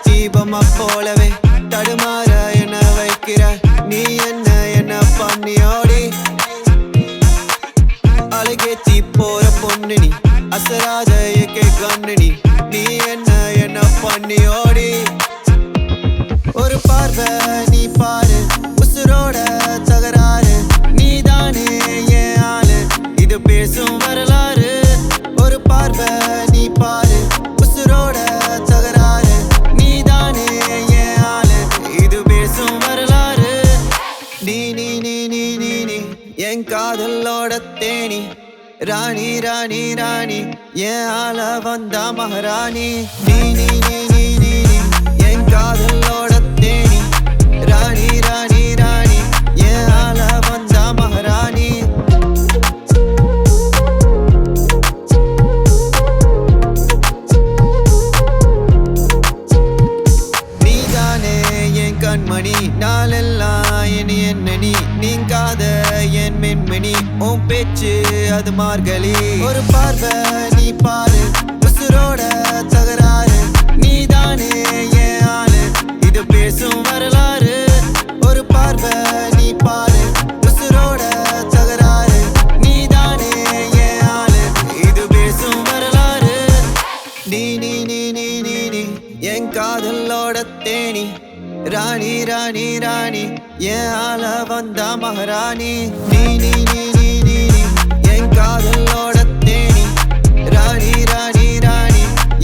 தீபமா போலவே தடுமாற என்ன வைக்கிற நீ என்ன பண்ணியோடி அழகேத்தி போற பொண்ணு நீ அசராத ஏகே கண்ணு நீ என்ன பண்ணியோடி ஒரு பார்வை நீ பாரு உசுரோட தகராறு நீதானே என் ஆளு இது பேசும் வரலாறு ஒரு பார்வை நீ பாரு உசுரோட தகராறு நீதானே என் ஆளு இது பேசும் வரலாறு நீ நீ நீ நீ நீ நீ என் காதலோட தேனி ராணி ராணி ராணி என் ஆள வந்தா மகாராணி நீ நீ நீ நீ நீ நீ என் காதலோட தேனி ராணி ராணி ராணி என் ஆள வந்தா மகாராணி நீதானே என் கண்மணி நாளெல்லாம் என்ன நீ நீங்காத என் மென்மணி உன் பேச்சு அது மார்கழி ஒரு பார்வை நீ பாரு உசுரோட தகராறு நீதானே என் ஆளு இது பேசும் வரலாறு ஒரு பார்வை நீ பாரு உசுரோட தகராறு நீதானே என் ஆளு இது பேசும் வரலாறு நீ நீ நீ நீ நீ நீ என் காதலோட தேனி ராணி ராணி ராணி என் ஆள வந்தா மகாராணி நீ நீ நீ நீ நீ நீ என் காதலோட தேனி ராணி ராணி ராணி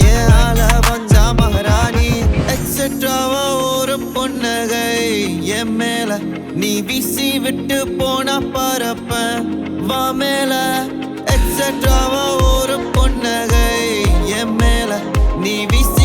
என் ஆள வந்தா மகாராணி எக்ஸெட்ராவா ஒரு பொன்னகை என் மேல நீ வீசி விட்டு போனா பரப்ப வா மேல எக்ஸெட்ராவா ஒரு பொன்னகை என் மேல நீ வீசி